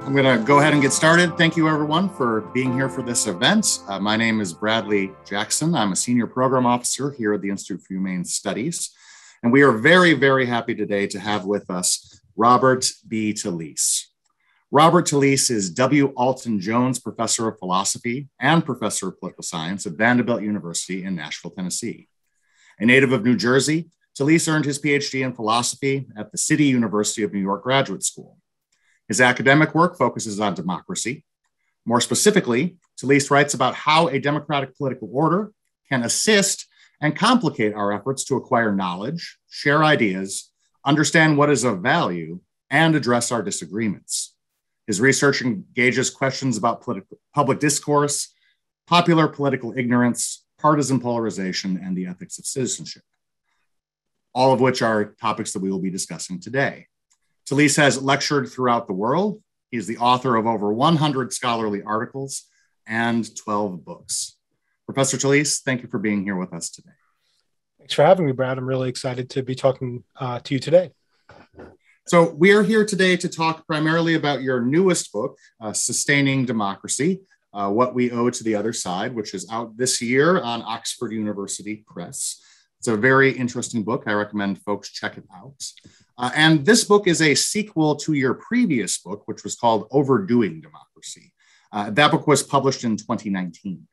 I'm going to go ahead and get started. Thank you, everyone, for being here for this event. My name is Bradley Jackson. I'm a senior program officer here at the Institute for Humane Studies. And we are very, very happy today to have with us Robert B. Talisse. Robert Talisse is W. Alton Jones Professor of Philosophy and Professor of Political Science at Vanderbilt University in Nashville, Tennessee. A native of New Jersey, Talisse earned his PhD in philosophy at the City University of New York Graduate School. His academic work focuses on democracy. More specifically, Talisse writes about how a democratic political order can assist and complicate our efforts to acquire knowledge, share ideas, understand what is of value, and address our disagreements. His research engages questions about public discourse, popular political ignorance, partisan polarization, and the ethics of citizenship, all of which are topics that we will be discussing today. Talisse has lectured throughout the world. He is the author of over 100 scholarly articles and 12 books. Professor Talisse, thank you for being here with us today. Thanks for having me, Brad. I'm really excited to be talking to you today. So we are here today to talk primarily about your newest book, Sustaining Democracy, What We Owe to the Other Side, which is out this year on Oxford University Press. It's a very interesting book. I recommend folks check it out. And this book is a sequel to your previous book, which was called Overdoing Democracy. That book was published in 2019.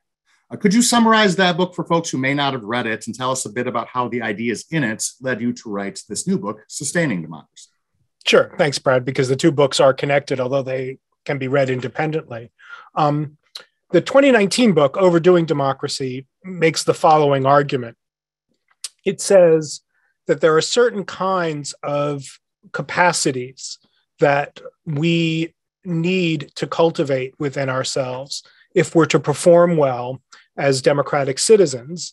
Could you summarize that book for folks who may not have read it and tell us a bit about how the ideas in it led you to write this new book, Sustaining Democracy? Sure. Thanks, Brad, because the two books are connected, although they can be read independently. The 2019 book, Overdoing Democracy, makes the following argument. It says that there are certain kinds of capacities that we need to cultivate within ourselves if we're to perform well as democratic citizens,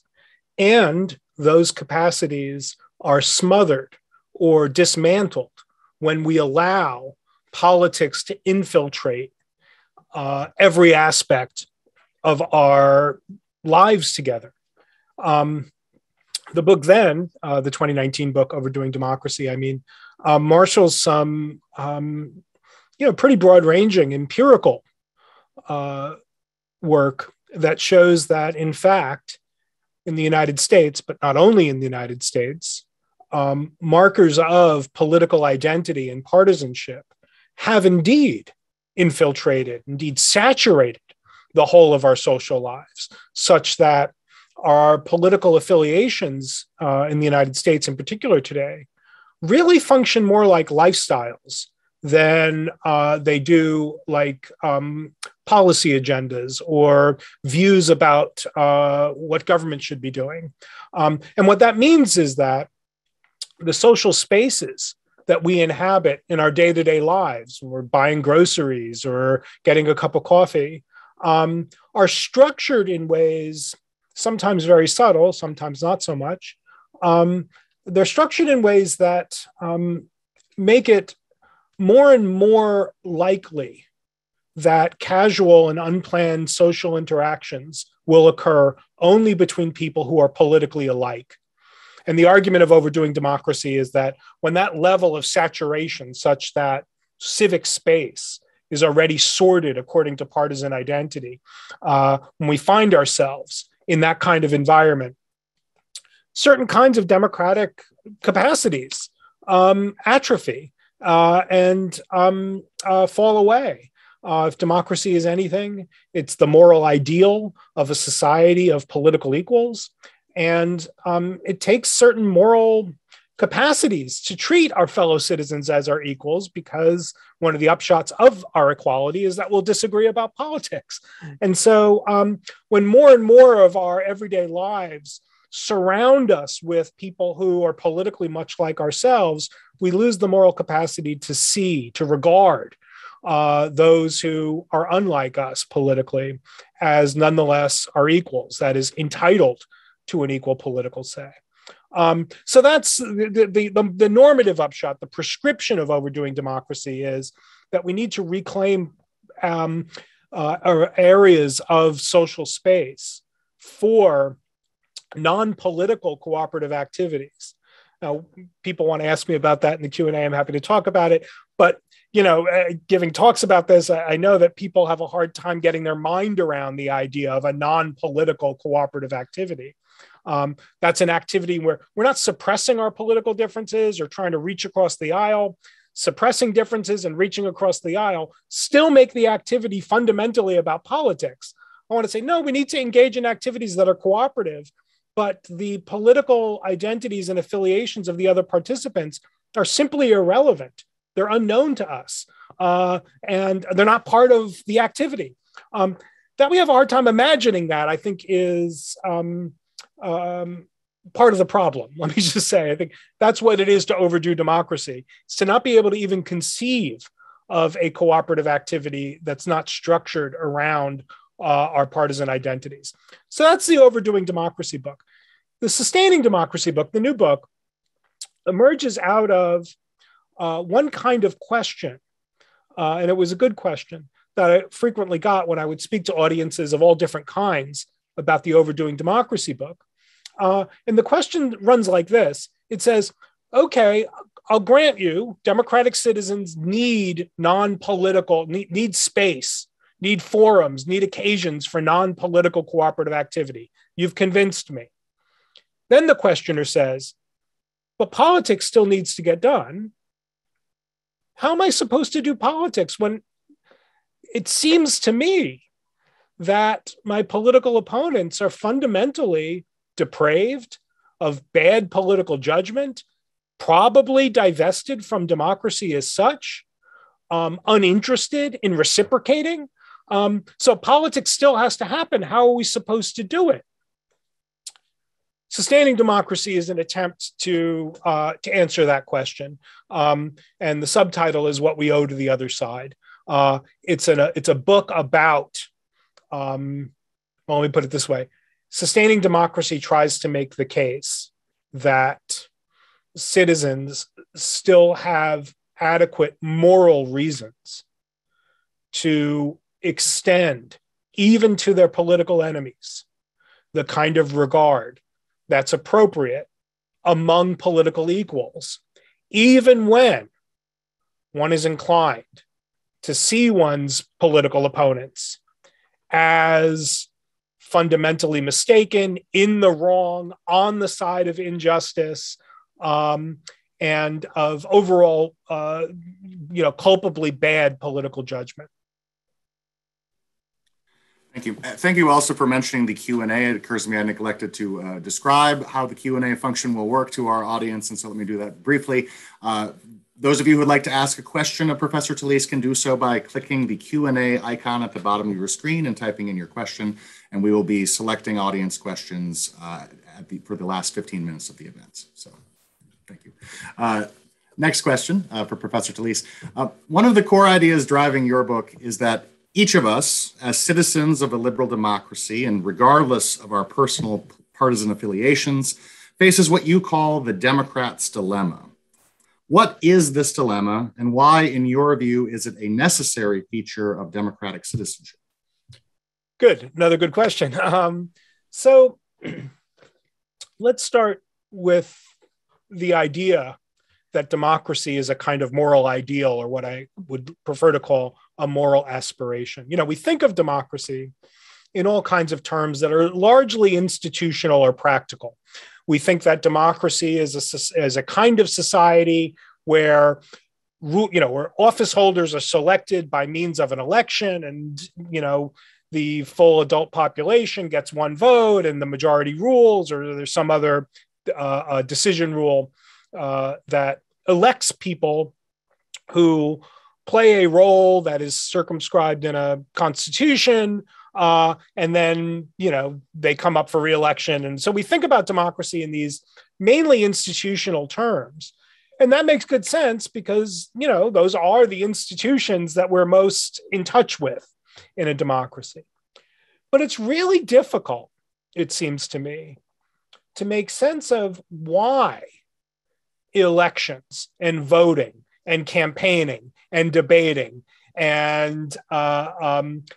and those capacities are smothered or dismantled when we allow politics to infiltrate every aspect of our lives together. The book then, the 2019 book, Overdoing Democracy, marshals some, pretty broad-ranging empirical work that shows that, in fact, in the United States, but not only in the United States, markers of political identity and partisanship have indeed infiltrated, indeed saturated the whole of our social lives, such that our political affiliations in the United States in particular today really function more like lifestyles than they do like policy agendas or views about what government should be doing. And what that means is that the social spaces that we inhabit in our day-to-day lives, when we're buying groceries or getting a cup of coffee, are structured in ways sometimes very subtle, sometimes not so much. They're structured in ways that make it more and more likely that casual and unplanned social interactions will occur only between people who are politically alike. And the argument of Overdoing Democracy is that when that level of saturation, such that civic space is already sorted according to partisan identity, when we find ourselves in that kind of environment, certain kinds of democratic capacities atrophy and fall away. If democracy is anything, it's the moral ideal of a society of political equals. And it takes certain moral capacities to treat our fellow citizens as our equals, because one of the upshots of our equality is that we'll disagree about politics. And so when more and more of our everyday lives surround us with people who are politically much like ourselves, we lose the moral capacity to see, to regard those who are unlike us politically as nonetheless our equals, that is, entitled to an equal political say. So that's the normative upshot. The prescription of Overdoing Democracy is that we need to reclaim areas of social space for non-political cooperative activities. People want to ask me about that in the Q&A. I'm happy to talk about it. But, giving talks about this, I know that people have a hard time getting their mind around the idea of a non-political cooperative activity. That's an activity where we're not suppressing our political differences or trying to reach across the aisle. Suppressing differences and reaching across the aisle still make the activity fundamentally about politics. I want to say, no, we need to engage in activities that are cooperative, but the political identities and affiliations of the other participants are simply irrelevant. They're unknown to us, and they're not part of the activity. That we have a hard time imagining that, I think, is part of the problem. Let me just say, I think that's what it is to overdo democracy. It's to not be able to even conceive of a cooperative activity that's not structured around our partisan identities. So that's the Overdoing Democracy book. The Sustaining Democracy book, the new book, emerges out of one kind of question, and it was a good question that I frequently got when I would speak to audiences of all different kinds about the Overdoing Democracy book. And the question runs like this. It says, okay, I'll grant you, democratic citizens need non-political, need space, need forums, need occasions for non-political cooperative activity. You've convinced me. Then the questioner says, but politics still needs to get done. How am I supposed to do politics when it seems to me that my political opponents are fundamentally depraved, of bad political judgment, probably divested from democracy as such, uninterested in reciprocating? So politics still has to happen. How are we supposed to do it? Sustaining Democracy is an attempt to answer that question. And the subtitle is What We Owe to the Other Side. It's a book about, well, let me put it this way. Sustaining Democracy tries to make the case that citizens still have adequate moral reasons to extend, even to their political enemies, the kind of regard that's appropriate among political equals, even when one is inclined to see one's political opponents as fundamentally mistaken, in the wrong, on the side of injustice, and of overall, culpably bad political judgment. Thank you. Thank you also for mentioning the Q&A. It occurs to me I neglected to describe how the Q&A function will work to our audience, and so let me do that briefly. Those of you who would like to ask a question of Professor Talisse can do so by clicking the Q&A icon at the bottom of your screen and typing in your question, and we will be selecting audience questions for the last 15 minutes of the event. So thank you. Next question for Professor Talisse. One of the core ideas driving your book is that each of us, as citizens of a liberal democracy, and regardless of our personal partisan affiliations, faces what you call the Democrat's dilemma. What is this dilemma, and why, in your view, is it a necessary feature of democratic citizenship? Good. Another good question. So let's start with the idea that democracy is a kind of moral ideal, or what I would prefer to call a moral aspiration. We think of democracy in all kinds of terms that are largely institutional or practical. We think that democracy is a kind of society where, where office holders are selected by means of an election, and, the full adult population gets one vote and the majority rules, or there's some other decision rule that elects people who play a role that is circumscribed in a constitution, and then, they come up for re-election. And so we think about democracy in these mainly institutional terms. And that makes good sense because, those are the institutions that we're most in touch with in a democracy. But it's really difficult, it seems to me, to make sense of why elections and voting and campaigning and debating and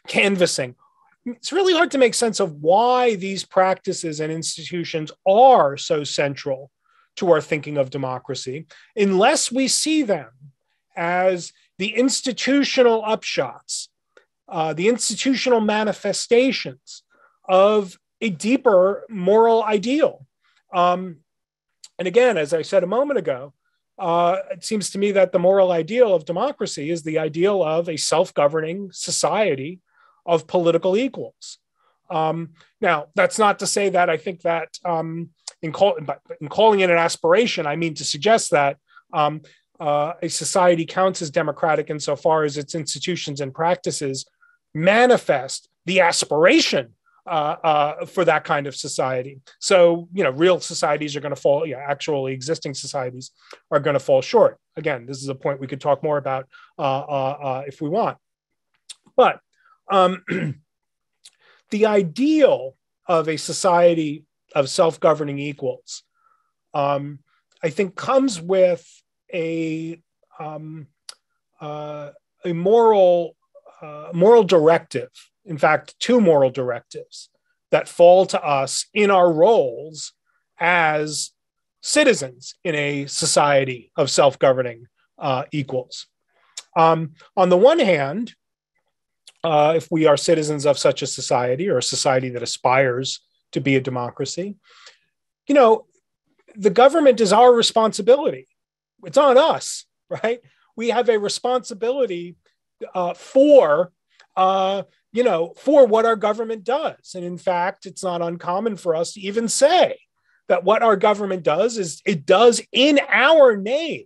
canvassing. It's really hard to make sense of why these practices and institutions are so central to our thinking of democracy unless we see them as the institutional upshots, the institutional manifestations of a deeper moral ideal. And again, as I said a moment ago, it seems to me that the moral ideal of democracy is the ideal of a self-governing society of political equals. Now, that's not to say that I think that in calling it an aspiration, I mean to suggest that a society counts as democratic insofar as its institutions and practices manifest the aspiration for that kind of society. So, real societies are going to fall, actually existing societies are going to fall short. Again, this is a point we could talk more about if we want. But the ideal of a society of self-governing equals, I think, comes with a moral directive. In fact, two moral directives that fall to us in our roles as citizens in a society of self-governing equals. On the one hand, if we are citizens of such a society or a society that aspires to be a democracy, the government is our responsibility. It's on us, right? We have a responsibility for what our government does. And in fact, it's not uncommon for us to even say that what our government does is it does in our name,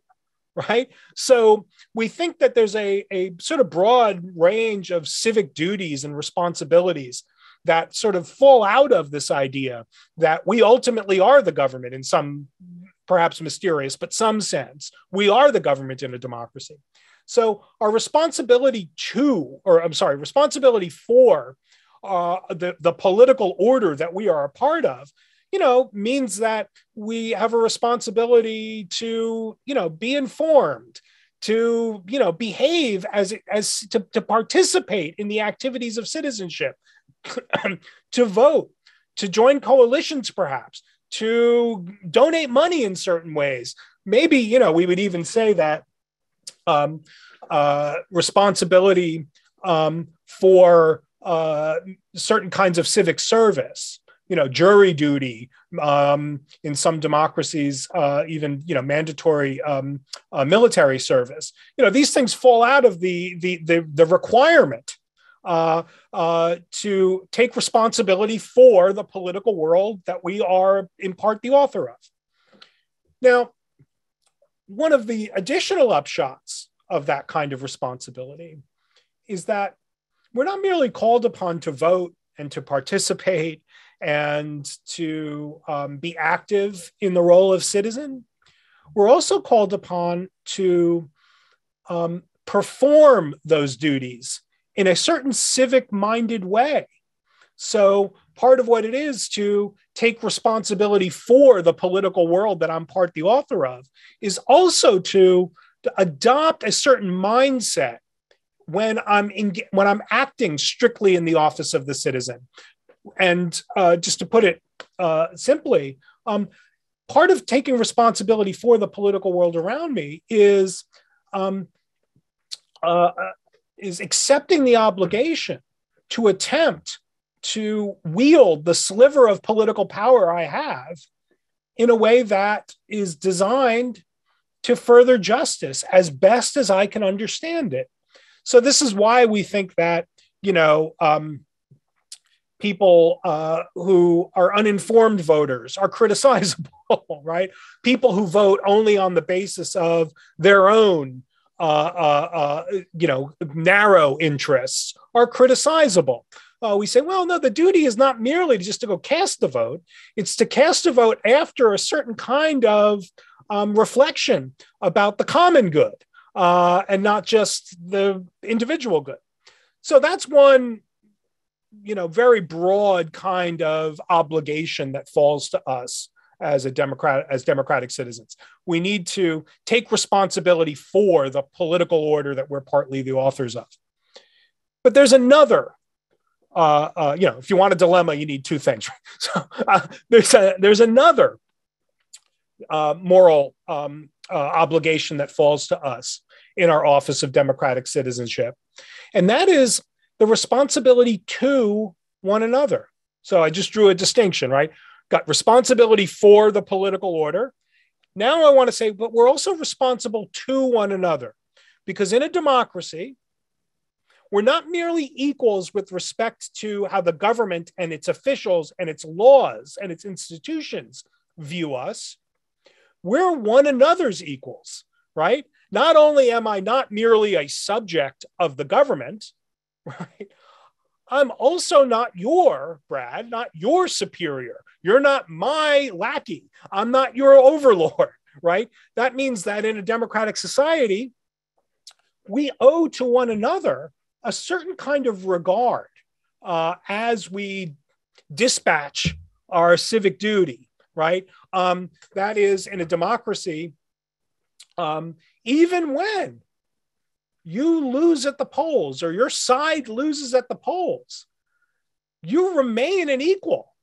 right? So we think that there's a sort of broad range of civic duties and responsibilities that sort of fall out of this idea that we ultimately are the government in some perhaps mysterious, but some sense. We are the government in a democracy. So our responsibility responsibility for the political order that we are a part of, means that we have a responsibility to, be informed, to, behave to participate in the activities of citizenship, to vote, to join coalitions, perhaps, to donate money in certain ways. Maybe, we would even say that responsibility for certain kinds of civic service, jury duty, in some democracies, even mandatory military service. These things fall out of the requirement to take responsibility for the political world that we are in part the author of. Now, one of the additional upshots of that kind of responsibility is that we're not merely called upon to vote and to participate and to be active in the role of citizen. We're also called upon to perform those duties in a certain civic-minded way. So part of what it is to take responsibility for the political world that I'm part the author of is also to adopt a certain mindset when I'm acting strictly in the office of the citizen. And just to put it simply, part of taking responsibility for the political world around me is accepting the obligation to attempt to wield the sliver of political power I have in a way that is designed to further justice as best as I can understand it. So this is why we think that, people who are uninformed voters are criticizable, right? People who vote only on the basis of their own, narrow interests are criticizable. We say, well, no, the duty is not merely just to go cast the vote. It's to cast a vote after a certain kind of reflection about the common good and not just the individual good. So that's one, very broad kind of obligation that falls to us as democratic citizens. We need to take responsibility for the political order that we're partly the authors of. But there's another, if you want a dilemma, you need two things. So there's another moral obligation that falls to us in our Office of Democratic Citizenship. And that is the responsibility to one another. So I just drew a distinction, right? Got responsibility for the political order. Now I want to say, but we're also responsible to one another, because in a democracy, we're not merely equals with respect to how the government and its officials and its laws and its institutions view us. We're one another's equals, right? Not only am I not merely a subject of the government, right? I'm also not Brad, not your superior. You're not my lackey. I'm not your overlord, right? That means that in a democratic society, we owe to one another a certain kind of regard as we dispatch our civic duty, right? That is, in a democracy, even when you lose at the polls or your side loses at the polls, you remain an equal.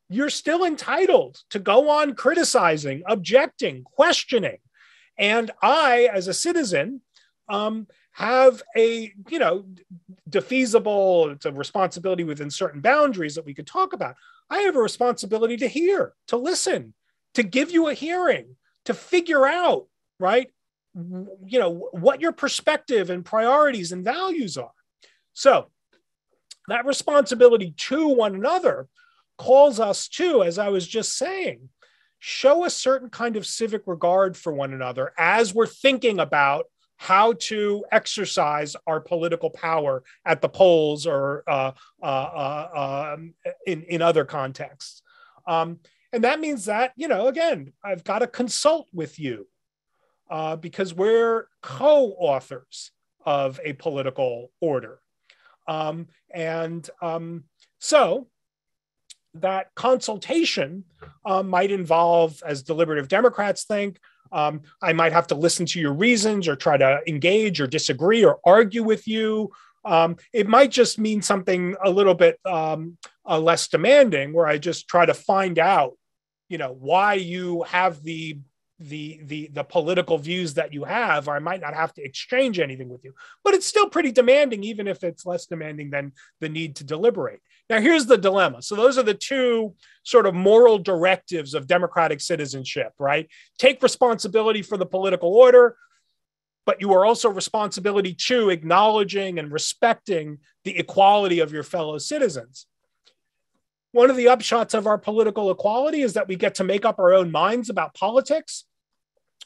You're still entitled to go on criticizing, objecting, questioning. And I, as a citizen, have a, defeasible, it's a responsibility within certain boundaries that we could talk about. I have a responsibility to hear, to listen, to give you a hearing, to figure out, right, what your perspective and priorities and values are. So that responsibility to one another calls us to, as I was just saying, show a certain kind of civic regard for one another as we're thinking about how to exercise our political power at the polls or in other contexts. And that means that, again, I've got to consult with you because we're co-authors of a political order. So that consultation might involve, as deliberative Democrats think, I might have to listen to your reasons or try to engage or disagree or argue with you. It might just mean something a little bit less demanding, where I just try to find out, why you have the political views that you have, or I might not have to exchange anything with you. But it's still pretty demanding, even if it's less demanding than the need to deliberate. Now, here's the dilemma. So those are the two sort of moral directives of democratic citizenship, right? Take responsibility for the political order, but you are also responsibility to acknowledging and respecting the equality of your fellow citizens. One of the upshots of our political equality is that we get to make up our own minds about politics.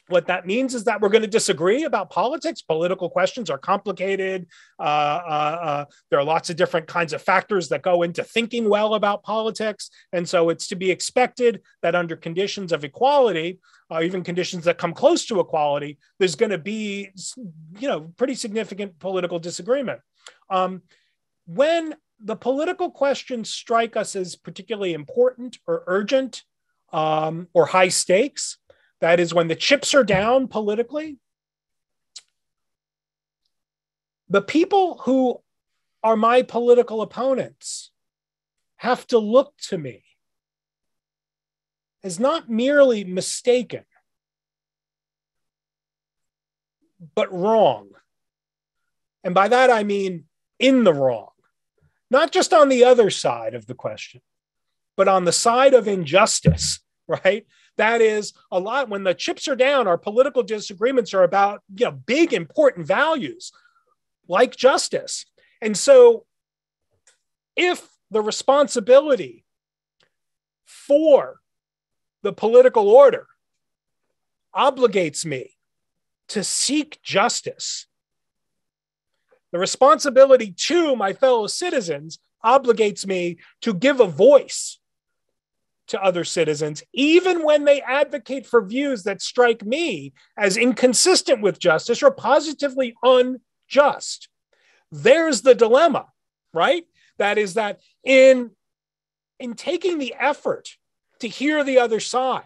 What that means is that we're going to disagree about politics. Political questions are complicated. There are lots of different kinds of factors that go into thinking well about politics. And so it's to be expected that under conditions of equality, even conditions that come close to equality, there's going to be, pretty significant political disagreement. When the political questions strike us as particularly important or urgent or high stakes, that is, when the chips are down politically, the people who are my political opponents have to look to me as not merely mistaken, but wrong. And by that, I mean in the wrong, not just on the other side of the question, but on the side of injustice, right? That is, a lot when the chips are down, our political disagreements are about big, important values like justice. And so if the responsibility for the political order obligates me to seek justice, the responsibility to my fellow citizens obligates me to give a voice to other citizens, even when they advocate for views that strike me as inconsistent with justice or positively unjust. There's the dilemma, right? That is that in taking the effort to hear the other side,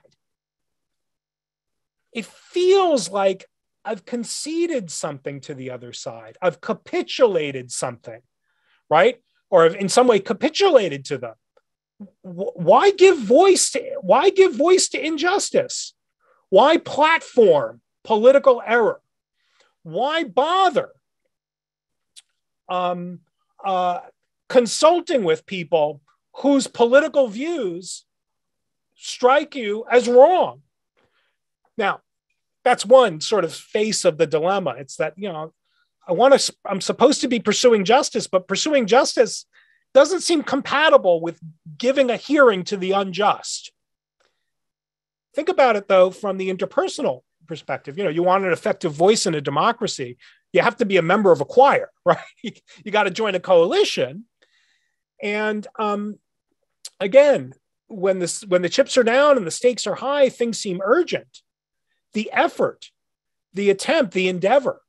it feels like I've conceded something to the other side. I've capitulated something, right? Or in some way capitulated to them. Why give voice to injustice? Why platform political error? Why bother consulting with people whose political views strike you as wrong? Now, that's one sort of face of the dilemma. It's that, I'm supposed to be pursuing justice, but pursuing justice doesn't seem compatible with giving a hearing to the unjust. Think about it, though, from the interpersonal perspective. You want an effective voice in a democracy, you have to be a member of a choir, right? You got to join a coalition. And again, when the chips are down and the stakes are high, things seem urgent. The effort, the attempt, the endeavor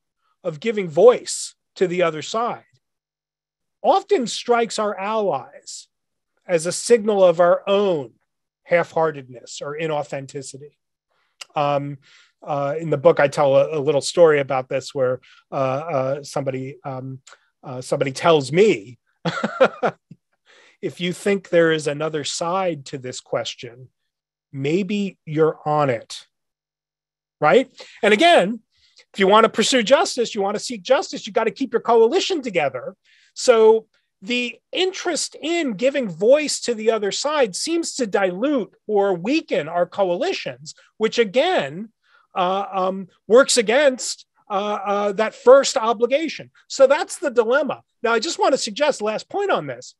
of giving voice to the other side often strikes our allies as a signal of our own half-heartedness or inauthenticity. In the book, I tell a little story about this where somebody tells me, if you think there is another side to this question, maybe you're on it, right? And again, if you want to pursue justice, you want to seek justice, you got to keep your coalition together. So the interest in giving voice to the other side seems to dilute or weaken our coalitions, which again works against that first obligation. So that's the dilemma. Now, I just want to suggest, last point on this,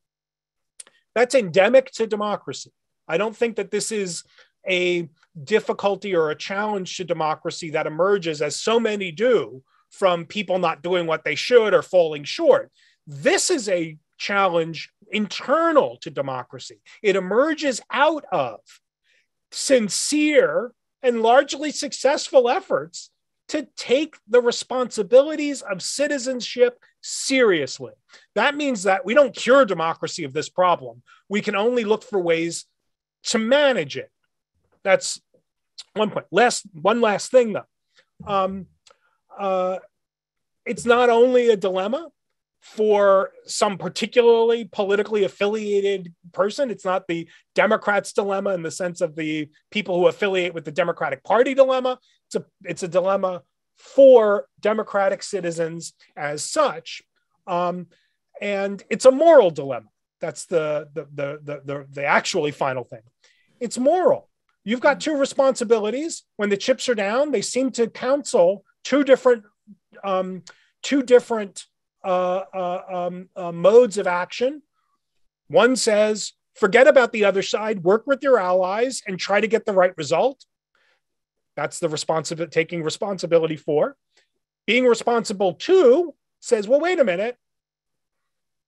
that's endemic to democracy. I don't think that this is a difficulty or a challenge to democracy that emerges, as so many do, from people not doing what they should or falling short. This is a challenge internal to democracy. It emerges out of sincere and largely successful efforts to take the responsibilities of citizenship seriously. That means that we don't cure democracy of this problem. We can only look for ways to manage it. That's one point. One last thing, though. It's not only a dilemma for some particularly politically affiliated person. It's not the Democrats' dilemma in the sense of the people who affiliate with the Democratic Party dilemma. It's a dilemma for democratic citizens as such. And it's a moral dilemma. That's the actually final thing. It's moral. You've got two responsibilities. When the chips are down, they seem to counsel two different modes of action. One says, forget about the other side, work with your allies and try to get the right result. That's the taking responsibility for. Being responsible to says, well, wait a minute,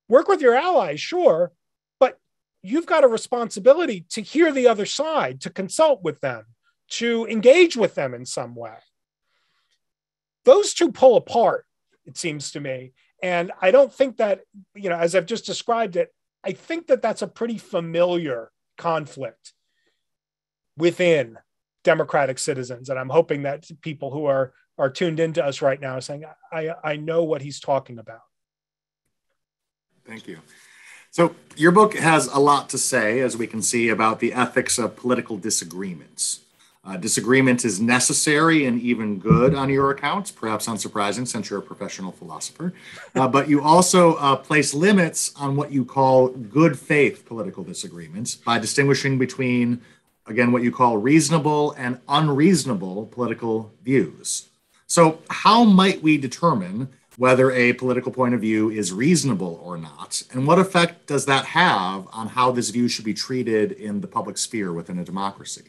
work with your allies, sure, but you've got a responsibility to hear the other side, to consult with them, to engage with them in some way. Those two pull apart, it seems to me. And I don't think that, as I've just described it, I think that that's a pretty familiar conflict within democratic citizens. And I'm hoping that people who are tuned into us right now are saying, I know what he's talking about. Thank you. So your book has a lot to say, as we can see, about the ethics of political disagreements. Disagreement is necessary and even good on your account, perhaps unsurprising since you're a professional philosopher. But you also place limits on what you call good faith political disagreements by distinguishing between, again, what you call reasonable and unreasonable political views. So how might we determine whether a political point of view is reasonable or not? And what effect does that have on how this view should be treated in the public sphere within a democracy?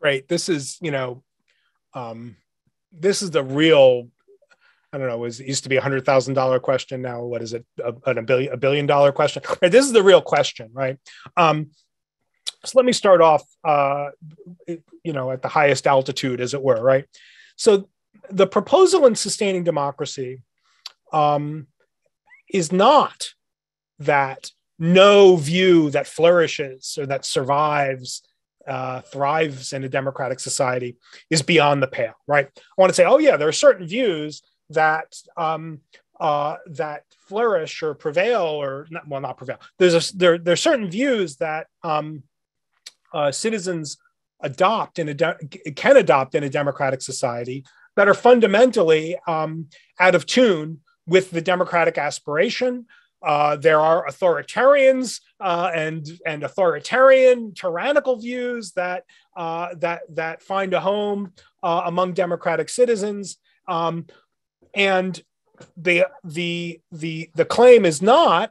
Great. This is, this is the real, I don't know, it used to be $100,000 question. Now, what is it? A $1 billion question. Right? This is the real question, right? So let me start off, at the highest altitude, as it were, right? So the proposal in Sustaining Democracy is not that no view that flourishes or that survives thrives in a democratic society is beyond the pale, right? I want to say, oh yeah, there are certain views that that flourish or prevail, or not prevail. There are certain views that citizens can adopt in a democratic society that are fundamentally out of tune with the democratic aspiration. There are authoritarians and authoritarian tyrannical views that find a home among democratic citizens, and the claim is not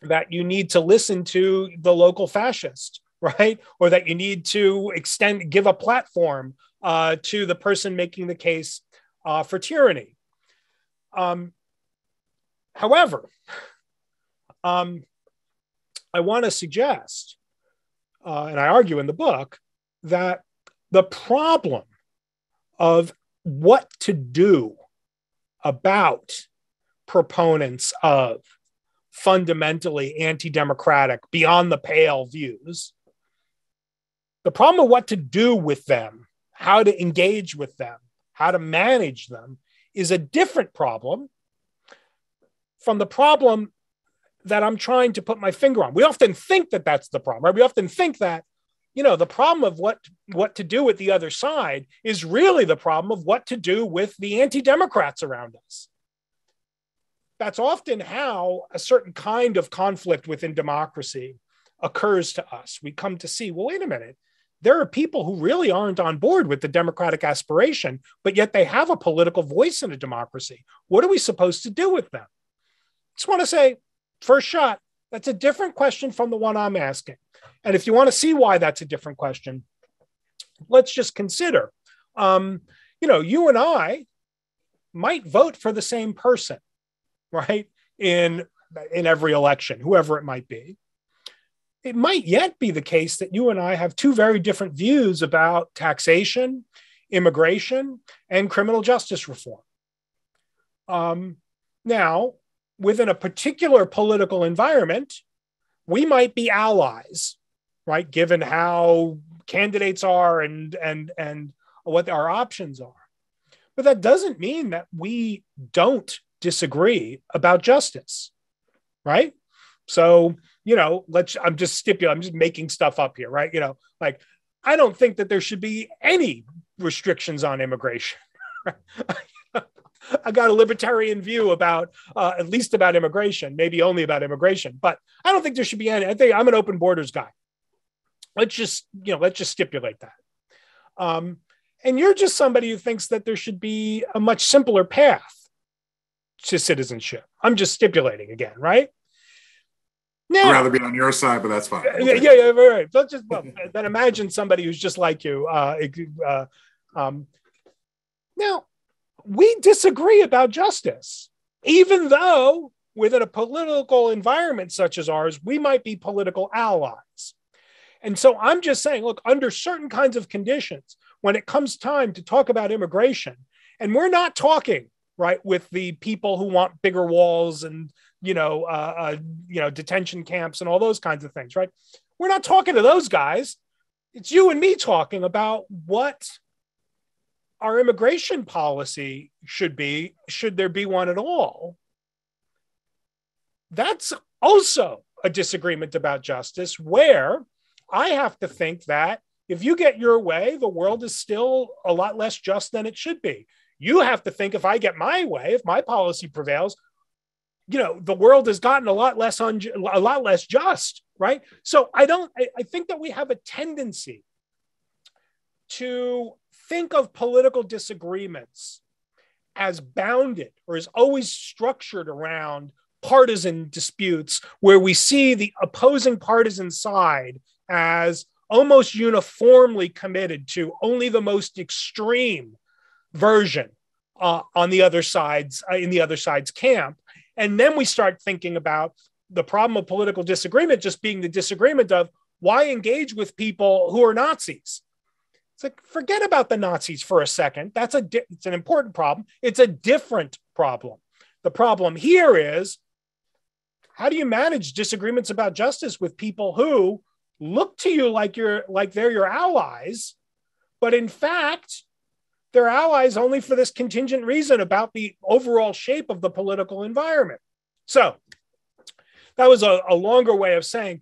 that you need to listen to the local fascist, right? Or that you need to give a platform to the person making the case for tyranny. However, I want to suggest, and I argue in the book, that the problem of what to do about proponents of fundamentally anti-democratic, beyond the pale views, the problem of what to do with them, how to engage with them, how to manage them, is a different problem from the problem that I'm trying to put my finger on. We often think that that's the problem, right? We often think that, the problem of what to do with the other side is really the problem of what to do with the anti-democrats around us. That's often how a certain kind of conflict within democracy occurs to us. We come to see, well, wait a minute, there are people who really aren't on board with the democratic aspiration, but yet they have a political voice in a democracy. What are we supposed to do with them? Just want to say, first shot, that's a different question from the one I'm asking. And if you want to see why that's a different question, let's just consider, you and I might vote for the same person, right? In every election, whoever it might be. It might yet be the case that you and I have two very different views about taxation, immigration, and criminal justice reform. Now, within a particular political environment, we might be allies, right? Given how candidates are and what our options are. But that doesn't mean that we don't disagree about justice, right? So, I'm just making stuff up here, right? I don't think that there should be any restrictions on immigration. I got a libertarian view about, at least about immigration, maybe only about immigration, but I don't think there should be any. I think I'm an open borders guy. Let's just stipulate that. And you're just somebody who thinks that there should be a much simpler path to citizenship. I'm just stipulating again, right? Now, I'd rather be on your side, but that's fine. Yeah, right. Let's just then imagine somebody who's just like you. Now, we disagree about justice, even though within a political environment such as ours, we might be political allies. And so I'm just saying, look, under certain kinds of conditions, when it comes time to talk about immigration, and we're not talking, right, with the people who want bigger walls and, detention camps and all those kinds of things, right? We're not talking to those guys. It's you and me talking about what our immigration policy should be, should there be one at all. That's also a disagreement about justice, where I have to think that if you get your way, the world is still a lot less just than it should be. You have to think, if I get my way, if my policy prevails, the world has gotten a lot less just, right? So I think that we have a tendency to think of political disagreements as bounded or as always structured around partisan disputes, where we see the opposing partisan side as almost uniformly committed to only the most extreme version on the other side's in the other side's camp. And then we start thinking about the problem of political disagreement just being the disagreement of why engage with people who are Nazis. It's like, forget about the Nazis for a second. It's an important problem. It's a different problem. The problem here is, how do you manage disagreements about justice with people who look to you like they're your allies, but in fact, they're allies only for this contingent reason about the overall shape of the political environment? So that was a longer way of saying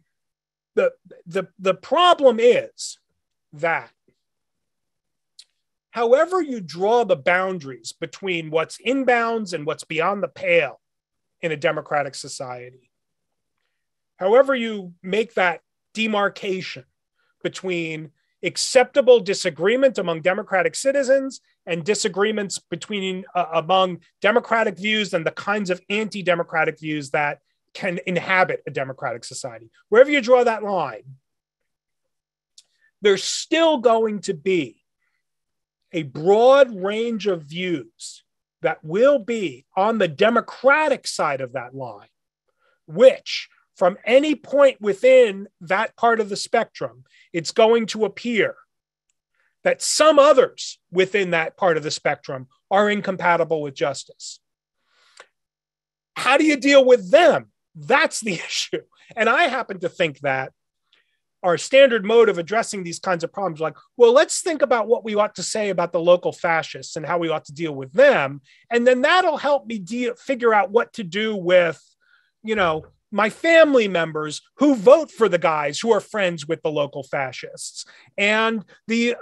the problem is that however you draw the boundaries between what's in bounds and what's beyond the pale in a democratic society, however you make that demarcation between acceptable disagreement among democratic citizens and disagreements between among democratic views and the kinds of anti-democratic views that can inhabit a democratic society, wherever you draw that line, there's still going to be a broad range of views that will be on the democratic side of that line, which from any point within that part of the spectrum, it's going to appear that some others within that part of the spectrum are incompatible with justice. How do you deal with them? That's the issue. And I happen to think that our standard mode of addressing these kinds of problems, like, well, let's think about what we ought to say about the local fascists and how we ought to deal with them. And then that'll help me figure out what to do with, my family members who vote for the guys who are friends with the local fascists, and the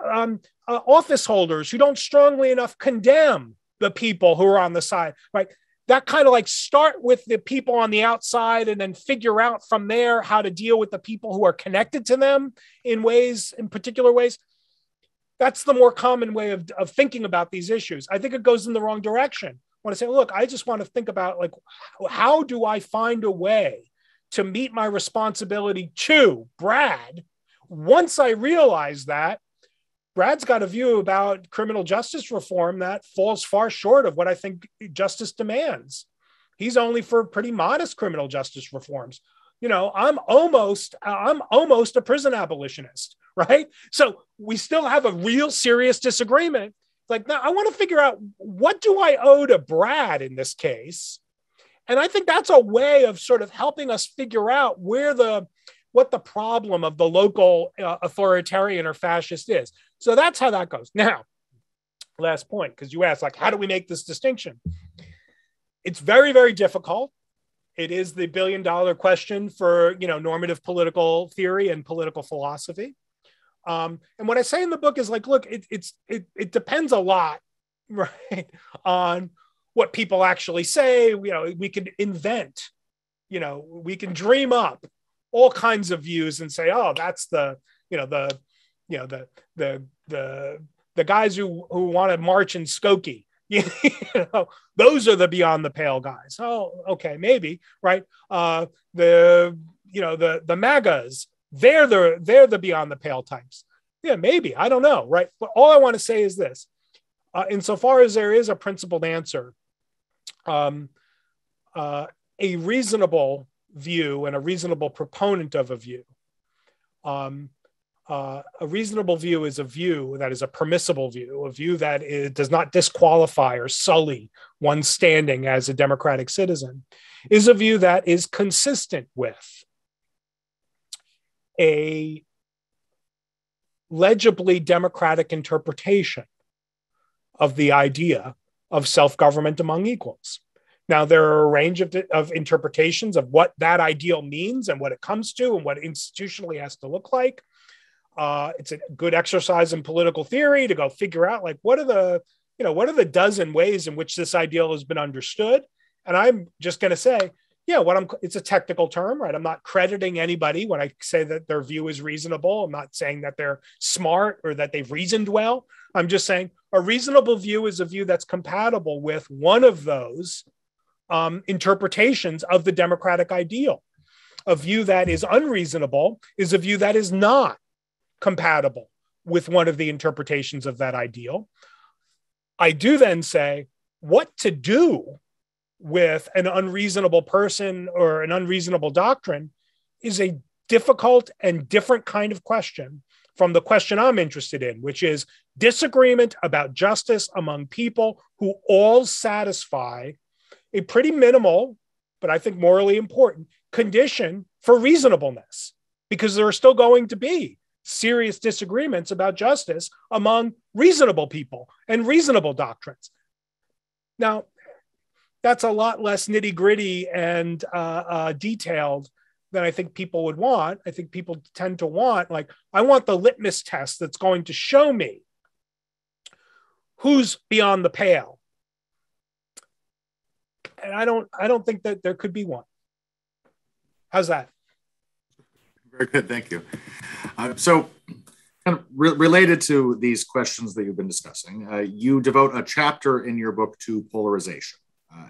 office holders who don't strongly enough condemn the people who are on the side, right? That kind of like start with the people on the outside and then figure out from there how to deal with the people who are connected to them in particular ways. That's the more common way of thinking about these issues. I think it goes in the wrong direction. I want to say, look, I just want to think about, like, how do I find a way to meet my responsibility to Brad? Once I realize that Brad's got a view about criminal justice reform that falls far short of what I think justice demands. He's only for pretty modest criminal justice reforms. I'm almost a prison abolitionist, right? So we still have a real serious disagreement. Like, now I want to figure out, what do I owe to Brad in this case? And I think that's a way of sort of helping us figure out what the problem of the local authoritarian or fascist is. So that's how that goes. Now, last point, because you asked, like, how do we make this distinction? It's very, very difficult. It is the billion-dollar question for, normative political theory and political philosophy. And what I say in the book is, like, look, it depends a lot, right, on what people actually say. We can invent, we can dream up all kinds of views and say, oh, that's the guys who want to march in Skokie. Those are the beyond the pale guys. Oh, okay, maybe, right? The MAGAs, they're the beyond the pale types. Yeah, maybe. I don't know, right? But all I want to say is this: insofar as there is a principled answer, a reasonable view and a reasonable proponent of a view. A reasonable view is a view that is a permissible view, a view that does not disqualify or sully one's standing as a democratic citizen, is a view that is consistent with a legibly democratic interpretation of the idea of self-government among equals. Now, there are a range of interpretations of what that ideal means and what it comes to and what it institutionally has to look like. It's a good exercise in political theory to go figure out, like, what are the dozen ways in which this ideal has been understood. And I'm just going to say, it's a technical term, right? I'm not crediting anybody when I say that their view is reasonable. I'm not saying that they're smart or that they've reasoned well. I'm just saying a reasonable view is a view that's compatible with one of those interpretations of the democratic ideal. A view that is unreasonable is a view that is not compatible with one of the interpretations of that ideal. I do then say, what to do with an unreasonable person or an unreasonable doctrine is a difficult and different kind of question from the question I'm interested in, which is disagreement about justice among people who all satisfy a pretty minimal, but I think morally important condition for reasonableness, because there are still going to be serious disagreements about justice among reasonable people and reasonable doctrines. Now, that's a lot less nitty-gritty and detailed than I think people would want. I think people tend to want, like, I want the litmus test that's going to show me who's beyond the pale. And I don't think that there could be one. How's that? Very good, thank you. So kind of related to these questions that you've been discussing, you devote a chapter in your book to polarization.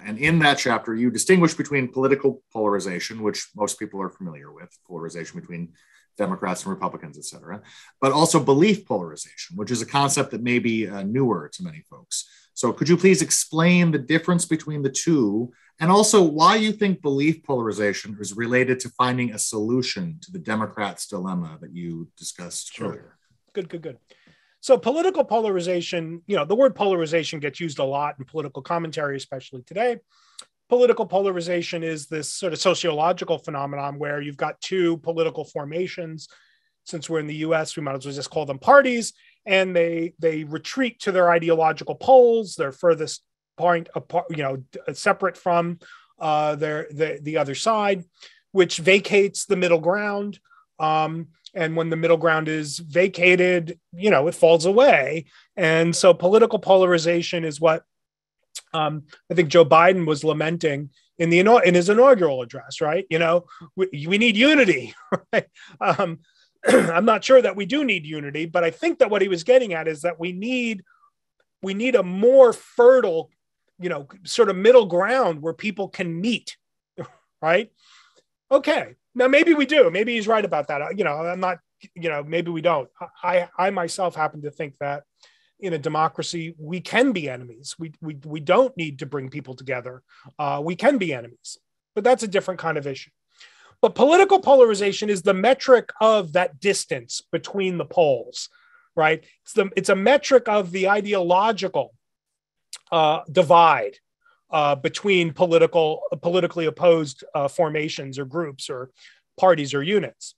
And in that chapter, you distinguish between political polarization, which most people are familiar with, polarization between Democrats and Republicans, et cetera, but also belief polarization, which is a concept that may be newer to many folks. So could you please explain the difference between the two, and also why you think belief polarization is related to finding a solution to the Democrats' dilemma that you discussed earlier? Good. So political polarization, the word polarization gets used a lot in political commentary, especially today. Political polarization is this sort of sociological phenomenon where you've got two political formations. Since we're in the US, we might as well just call them parties, and they retreat to their ideological poles, their furthest point apart, separate from the other side, which vacates the middle ground. And when the middle ground is vacated, it falls away. And so political polarization is what I think Joe Biden was lamenting in his inaugural address, right? We need unity, right? I'm not sure that we do need unity, but I think that what he was getting at is that we need a more fertile, sort of middle ground where people can meet, right? Okay. Now, maybe we do. Maybe he's right about that. I'm not, maybe we don't. I myself happen to think that in a democracy, we can be enemies. We don't need to bring people together. We can be enemies, but that's a different kind of issue. But political polarization is the metric of that distance between the poles, right? It's a metric of the ideological divide between politically opposed formations or groups or parties or units.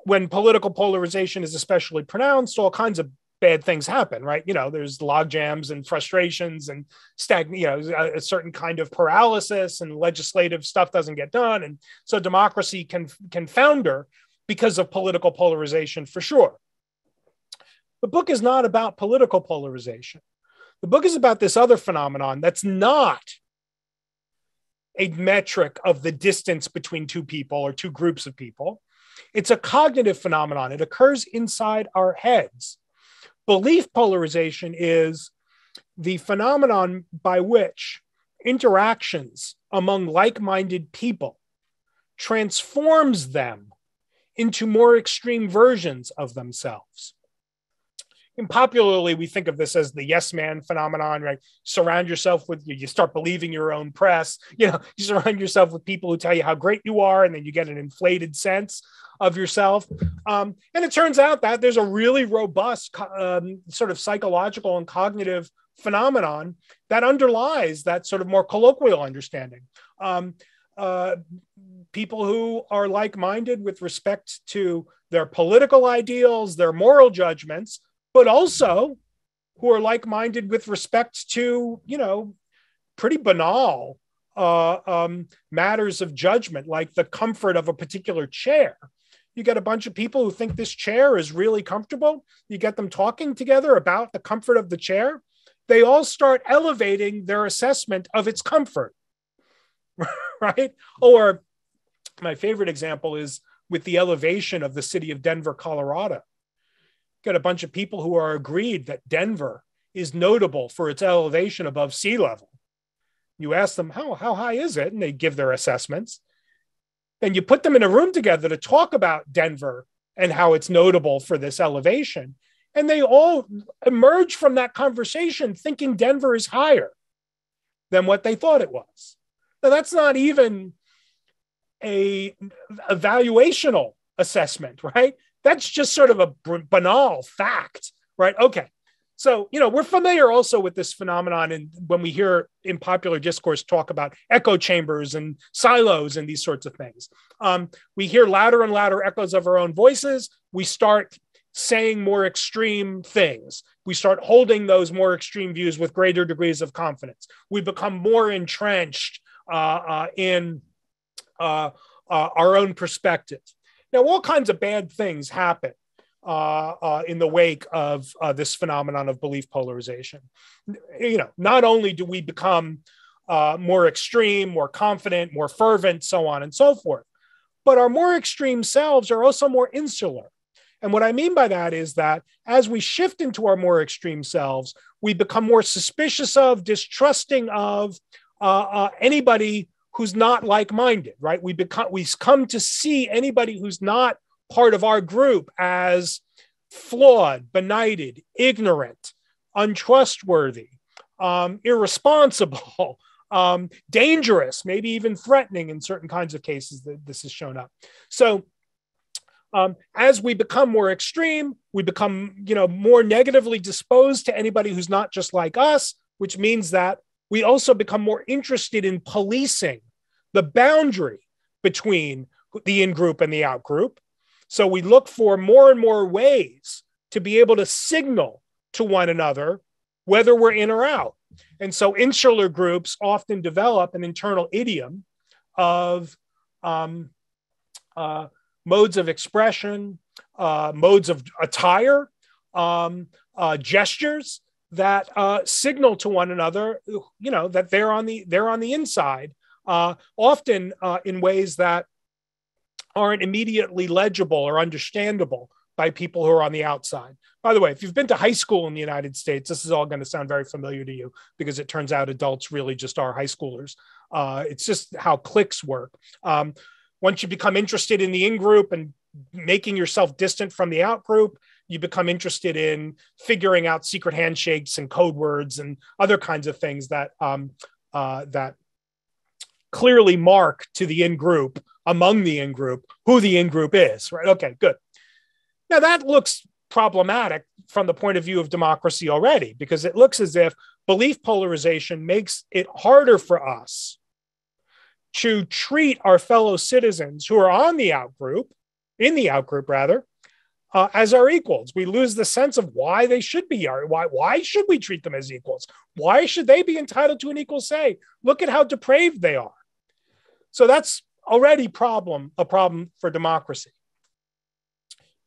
When political polarization is especially pronounced, all kinds of bad things happen, right? There's logjams and frustrations and a certain kind of paralysis, and legislative stuff doesn't get done. And so democracy can founder because of political polarization, for sure. The book is not about political polarization. The book is about this other phenomenon that's not a metric of the distance between two people or two groups of people. It's a cognitive phenomenon. It occurs inside our heads. Belief polarization is the phenomenon by which interactions among like-minded people transforms them into more extreme versions of themselves. And popularly, we think of this as the yes man phenomenon, right? Surround yourself with, you start believing your own press. You surround yourself with people who tell you how great you are, and then you get an inflated sense of yourself. And it turns out that there's a really robust sort of psychological and cognitive phenomenon that underlies that sort of more colloquial understanding. People who are like-minded with respect to their political ideals, their moral judgments, but also who are like-minded with respect to, pretty banal matters of judgment, like the comfort of a particular chair. You get a bunch of people who think this chair is really comfortable. You get them talking together about the comfort of the chair. They all start elevating their assessment of its comfort, right? Or my favorite example is with the elevation of the city of Denver, Colorado. Got a bunch of people who are agreed that Denver is notable for its elevation above sea level. You ask them, how high is it? And they give their assessments. Then you put them in a room together to talk about Denver and how it's notable for this elevation. And they all emerge from that conversation thinking Denver is higher than what they thought it was. Now, that's not even a evaluational assessment, right? That's just sort of a banal fact, right? Okay. So, we're familiar also with this phenomenon, and when we hear in popular discourse talk about echo chambers and silos and these sorts of things, we hear louder and louder echoes of our own voices. We start saying more extreme things. We start holding those more extreme views with greater degrees of confidence. We become more entrenched in our own perspective. Now, all kinds of bad things happen in the wake of this phenomenon of belief polarization. Not only do we become more extreme, more confident, more fervent, so on and so forth, but our more extreme selves are also more insular. And what I mean by that is that as we shift into our more extreme selves, we become more suspicious of, distrusting of anybody who's not like-minded, right? We come to see anybody who's not part of our group as flawed, benighted, ignorant, untrustworthy, irresponsible, dangerous, maybe even threatening in certain kinds of cases that this has shown up. So as we become more extreme, we become, more negatively disposed to anybody who's not just like us, which means that we also become more interested in policing the boundary between the in-group and the out-group. So we look for more and more ways to be able to signal to one another whether we're in or out. And so insular groups often develop an internal idiom of modes of expression, modes of attire, gestures that signal to one another, that they're on the inside, often in ways that aren't immediately legible or understandable by people who are on the outside. By the way, if you've been to high school in the United States, this is all going to sound very familiar to you because it turns out adults really just are high schoolers. It's just how cliques work. Once you become interested in the in-group and making yourself distant from the out-group, you become interested in figuring out secret handshakes and code words and other kinds of things that that clearly mark to the in-group, among the in-group, who the in-group is, right? Okay, good. Now that looks problematic from the point of view of democracy already, because it looks as if belief polarization makes it harder for us to treat our fellow citizens who are in the out-group rather, as our equals. We lose the sense of why they should be why should we treat them as equals? Why should they be entitled to an equal say? Look at how depraved they are. So that's already a problem for democracy.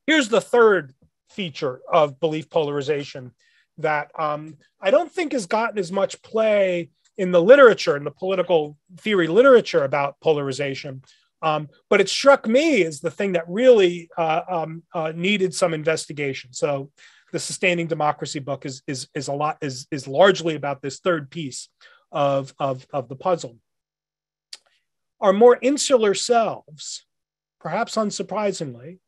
Here's the third feature of belief polarization that I don't think has gotten as much play in the literature, in the political theory literature about polarization. But it struck me as the thing that really needed some investigation. So the Sustaining Democracy book is largely about this third piece of the puzzle. Our more insular selves, perhaps unsurprisingly,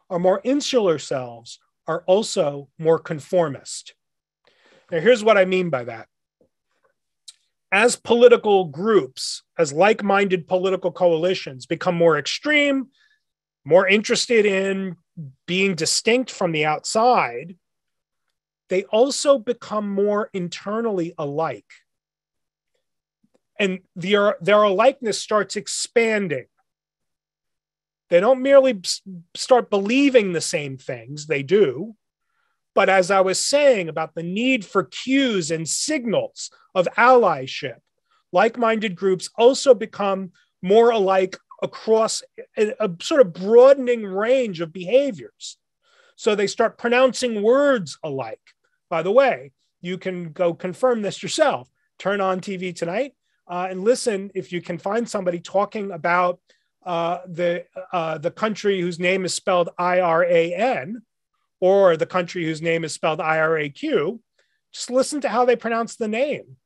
our more insular selves are also more conformist. Now, here's what I mean by that. As political groups, as like-minded political coalitions become more extreme, more interested in being distinct from the outside, they also become more internally alike. And their alikeness starts expanding. They don't merely start believing the same things, they do. But as I was saying about the need for cues and signals of allyship, like-minded groups also become more alike across a sort of broadening range of behaviors. So they start pronouncing words alike. By the way, you can go confirm this yourself. Turn on TV tonight and listen if you can find somebody talking about the country whose name is spelled IRAN, or the country whose name is spelled IRAQ. Just listen to how they pronounce the name.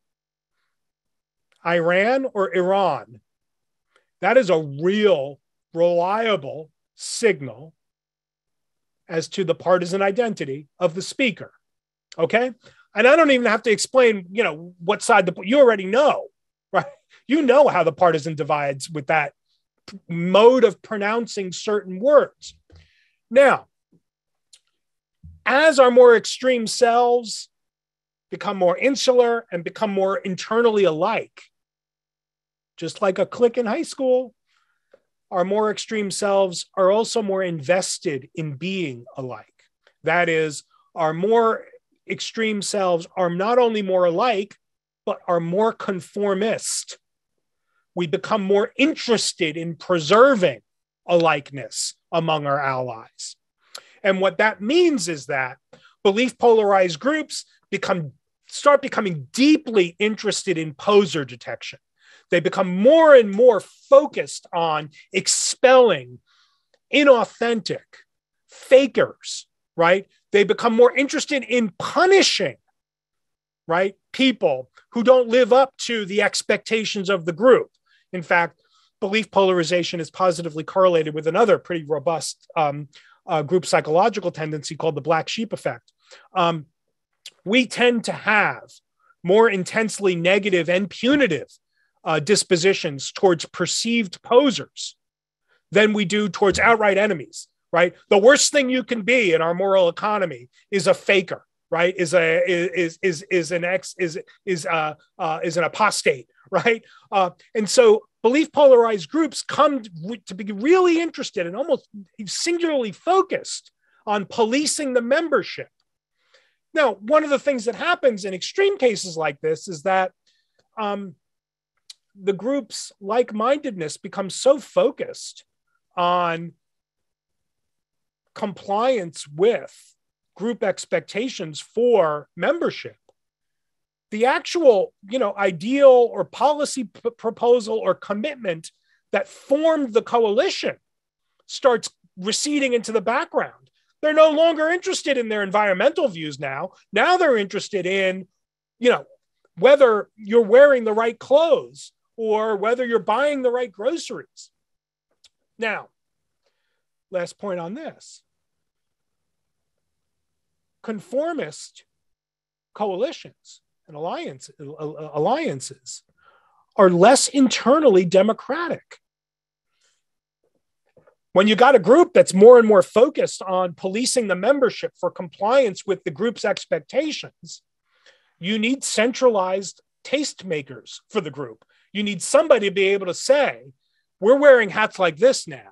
Iran or Iran. That is a real, reliable signal as to the partisan identity of the speaker. Okay? And I don't even have to explain, what side you already know, right? You know how the partisan divides with that mode of pronouncing certain words. Now, as our more extreme selves become more insular and become more internally alike, just like a clique in high school, our more extreme selves are also more invested in being alike. That is, our more extreme selves are not only more alike, but are more conformist. We become more interested in preserving a likeness among our allies. And what that means is that belief polarized groups start becoming deeply interested in poser detection. They become more and more focused on expelling inauthentic fakers, right? They become more interested in punishing, right, people who don't live up to the expectations of the group. In fact, belief polarization is positively correlated with another pretty robust group psychological tendency called the black sheep effect. We tend to have more intensely negative and punitive dispositions towards perceived posers than we do towards outright enemies, right? The worst thing you can be in our moral economy is a faker, right? Is an apostate, right? And so belief polarized groups come to be really interested and almost singularly focused on policing the membership. Now, one of the things that happens in extreme cases like this is that the group's like-mindedness becomes so focused on compliance with group expectations for membership. The actual, ideal or policy proposal or commitment that formed the coalition starts receding into the background. They're no longer interested in their environmental views now. Now they're interested in, whether you're wearing the right clothes or whether you're buying the right groceries. Now, last point on this. Conformist coalitions and alliances are less internally democratic. When you got a group that's more and more focused on policing the membership for compliance with the group's expectations, you need centralized tastemakers for the group. You need somebody to be able to say, we're wearing hats like this now,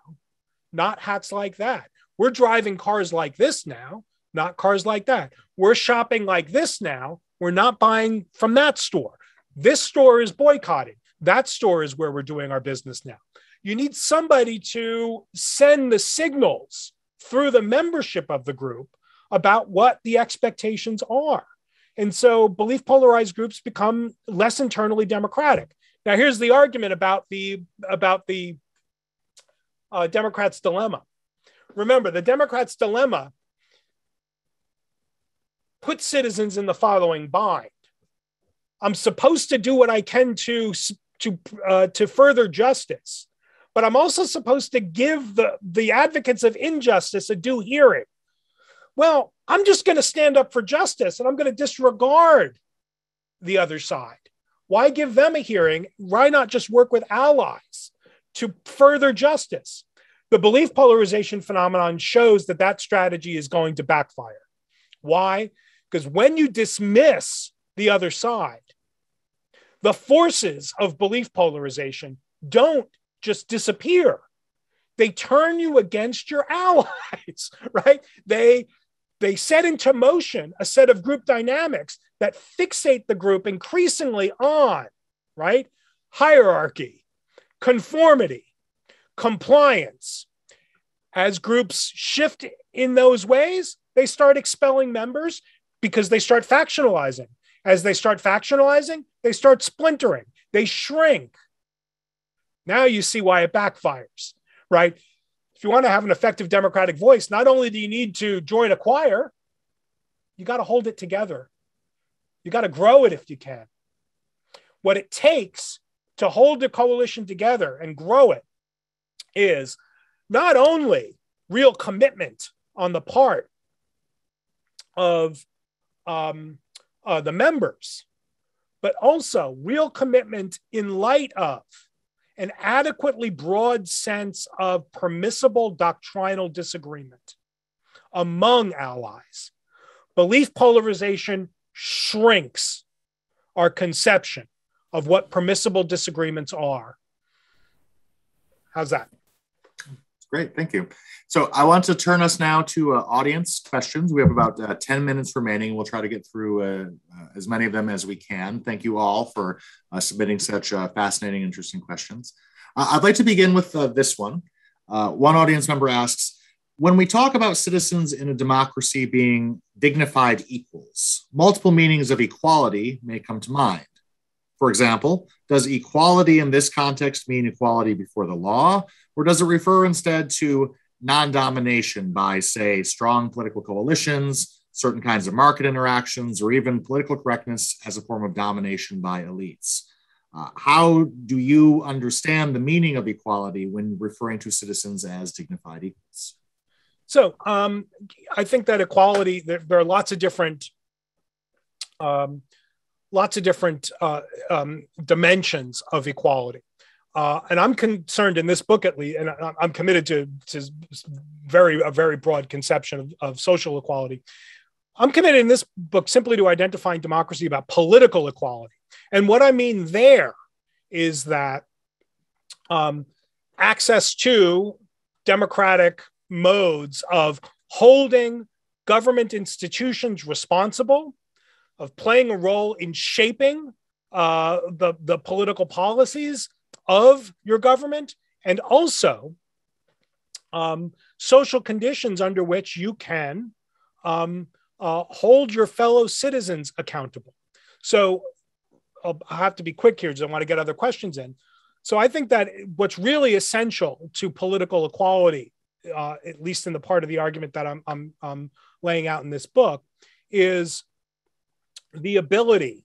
not hats like that. We're driving cars like this now, not cars like that. We're shopping like this now. We're not buying from that store. This store is boycotted. That store is where we're doing our business now. You need somebody to send the signals through the membership of the group about what the expectations are. And so belief polarized groups become less internally democratic. Now, here's the argument about the Democrats' dilemma. Remember, the Democrats' dilemma put citizens in the following bind. I'm supposed to do what I can to further justice, but I'm also supposed to give the advocates of injustice a due hearing. Well, I'm just going to stand up for justice and I'm going to disregard the other side. Why give them a hearing? Why not just work with allies to further justice? The belief polarization phenomenon shows that strategy is going to backfire. Why? Because when you dismiss the other side, the forces of belief polarization don't just disappear. They turn you against your allies, right? They set into motion a set of group dynamics that fixate the group increasingly on, right? Hierarchy, conformity, compliance. As groups shift in those ways, they start expelling members because they start factionalizing. As they start factionalizing, they start splintering. They shrink. Now you see why it backfires, right? If you want to have an effective democratic voice, not only do you need to join a choir, you got to hold it together. You got to grow it if you can. What it takes to hold the coalition together and grow it is not only real commitment on the part of the members, but also real commitment in light of an adequately broad sense of permissible doctrinal disagreement among allies. Belief polarization shrinks our conception of what permissible disagreements are. How's that? Great, thank you. So I want to turn us now to audience questions. We have about 10 minutes remaining. We'll try to get through as many of them as we can. Thank you all for submitting such fascinating, interesting questions. I'd like to begin with this one. One audience member asks, when we talk about citizens in a democracy being dignified equals, multiple meanings of equality may come to mind. For example, does equality in this context mean equality before the law, or does it refer instead to non-domination by, say, strong political coalitions, certain kinds of market interactions, or even political correctness as a form of domination by elites? How do you understand the meaning of equality when referring to citizens as dignified equals? So I think that equality, there are lots of different dimensions of equality. And I'm concerned in this book, at least, and I'm committed to a very broad conception of social equality. I'm committed in this book simply to identifying democracy about political equality. And what I mean there is that access to democratic modes of holding government institutions responsible, of playing a role in shaping the political policies of your government, and also social conditions under which you can hold your fellow citizens accountable. So I'll have to be quick here because I want to get other questions in. So I think that what's really essential to political equality, at least in the part of the argument that I'm laying out in this book, is the ability,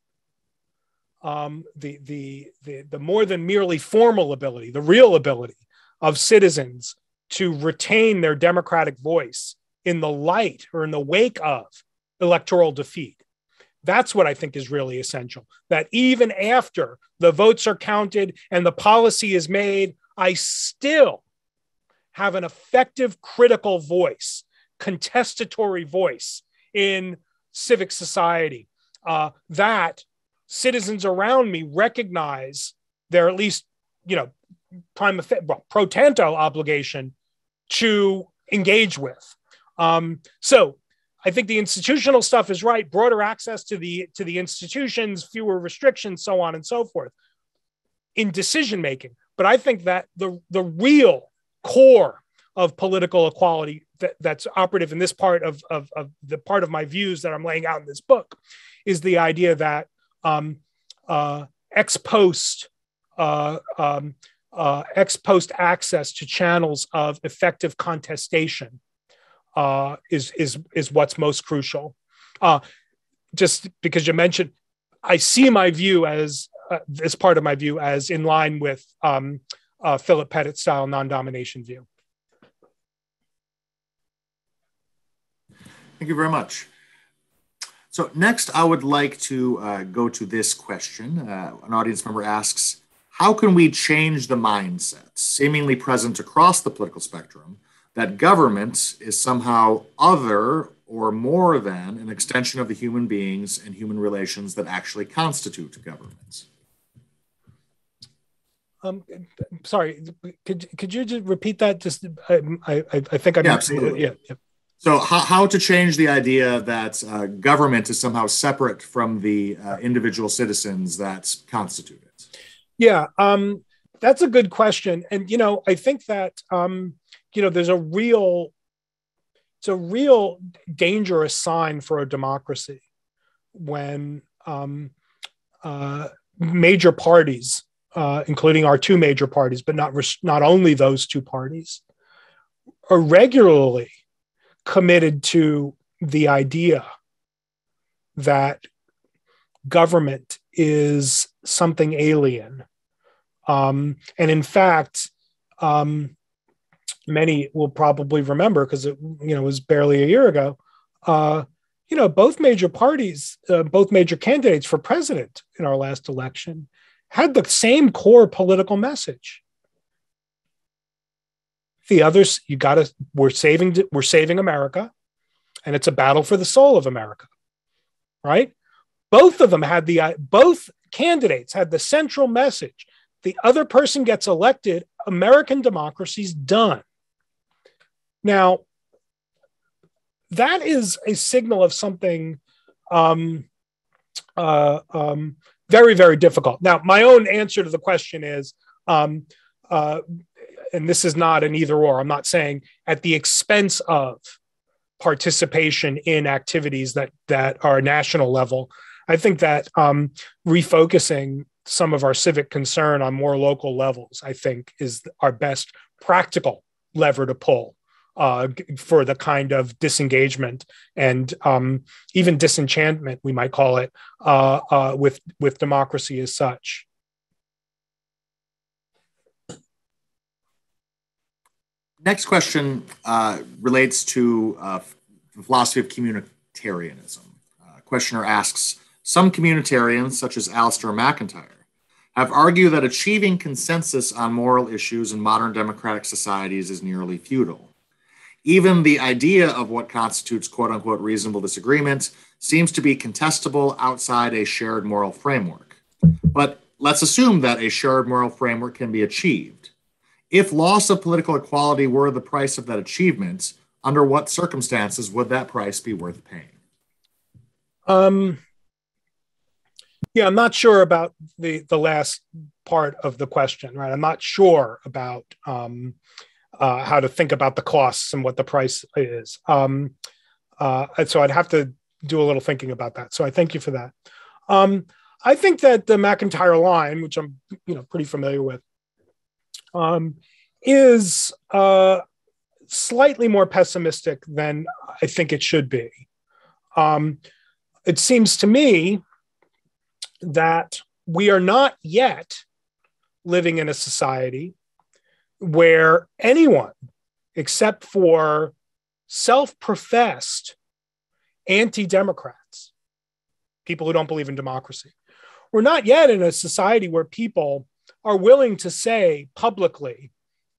the more than merely formal ability, the real ability of citizens to retain their democratic voice in the light or in the wake of electoral defeat. That's what I think is really essential, that even after the votes are counted and the policy is made, I still have an effective critical voice, contestatory voice in civic society, that citizens around me recognize their, at least, pro tanto obligation to engage with. So I think the institutional stuff is right. Broader access to the institutions, fewer restrictions, so on and so forth in decision making. But I think that the real core of political equality that's operative in this part of the part of my views that I'm laying out in this book is the idea that ex post access to channels of effective contestation is what's most crucial. Just because you mentioned, I see my view as this part of my view as in line with Philip Pettit style non-domination view. Thank you very much. So next, I would like to go to this question. An audience member asks, how can we change the mindset seemingly present across the political spectrum that government is somehow other or more than an extension of the human beings and human relations that actually constitute government? Sorry, could you just repeat that? Just I think I absolutely. Yeah. So how to change the idea that government is somehow separate from the individual citizens that constitute it? Yeah, that's a good question. And, I think that, there's a real dangerous sign for a democracy when major parties, including our two major parties, but not only those two parties, are regularly committed to the idea that government is something alien. And in fact, many will probably remember, because it was barely a year ago, both major parties, both major candidates for president in our last election had the same core political message. The others, we're saving America, and it's a battle for the soul of America, right? Both of them both candidates had the central message: the other person gets elected, American democracy's done. Now, that is a signal of something very, very difficult. Now, my own answer to the question is, and this is not an either or, I'm not saying at the expense of participation in activities that are national level. I think that refocusing some of our civic concern on more local levels, I think, is our best practical lever to pull for the kind of disengagement and even disenchantment, we might call it, with democracy as such. Next question relates to the philosophy of communitarianism. Questioner asks, some communitarians, such as Alistair McIntyre, have argued that achieving consensus on moral issues in modern democratic societies is nearly futile. Even the idea of what constitutes quote-unquote reasonable disagreement seems to be contestable outside a shared moral framework. But let's assume that a shared moral framework can be achieved. If loss of political equality were the price of that achievement, under what circumstances would that price be worth paying? Yeah, I'm not sure about the last part of the question, right? I'm not sure about how to think about the costs and what the price is. So I'd have to do a little thinking about that. So I thank you for that. I think that the McIntyre line, which I'm pretty familiar with, is slightly more pessimistic than I think it should be. It seems to me that we are not yet living in a society where anyone, except for self-professed anti-democrats, people who don't believe in democracy, we're not yet in a society where people are willing to say publicly,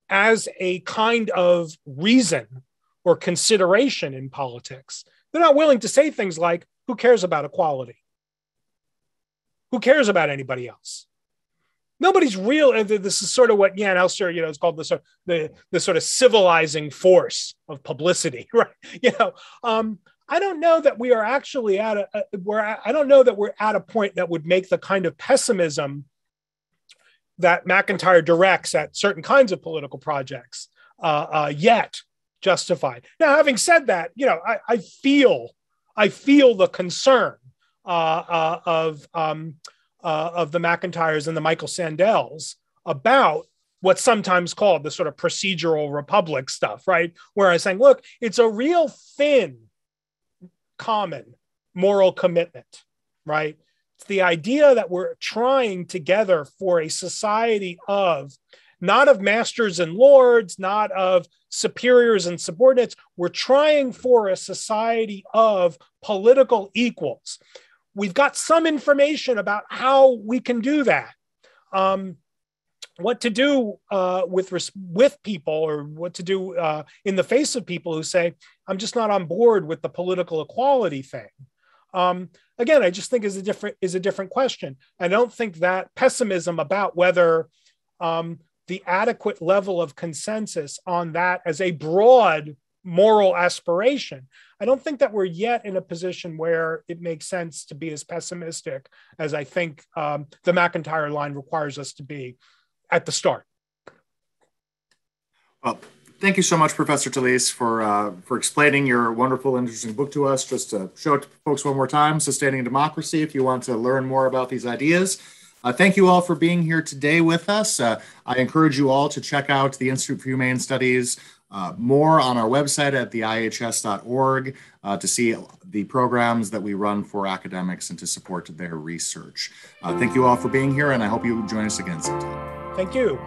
as a kind of reason or consideration in politics, they're not willing to say things like, who cares about equality? Who cares about anybody else? Nobody's real. This is sort of what Jan Elster, is called the sort of civilizing force of publicity, right? I don't know that we are actually I don't know that we're at a point that would make the kind of pessimism that McIntyre directs at certain kinds of political projects yet justified. Now, having said that, I feel the concern of the McIntyres and the Michael Sandel's about what's sometimes called the sort of procedural republic stuff, right? Where I'm saying, look, it's a real thin, common moral commitment, right? It's the idea that we're trying together for a society of, not of masters and lords, not of superiors and subordinates. We're trying for a society of political equals. We've got some information about how we can do that. What to do with people, or what to do in the face of people who say, I'm just not on board with the political equality thing. Again, I just think is a different question. I don't think that pessimism about whether the adequate level of consensus on that as a broad moral aspiration, I don't think that we're yet in a position where it makes sense to be as pessimistic as I think the McIntyre line requires us to be at the start. Well, thank you so much, Professor Talisse, for explaining your wonderful, interesting book to us. Just to show it to folks one more time, Sustaining Democracy, if you want to learn more about these ideas. Thank you all for being here today with us. I encourage you all to check out the Institute for Humane Studies more on our website at theihs.org to see the programs that we run for academics and to support their research. Thank you all for being here, and I hope you join us again sometime. Thank you.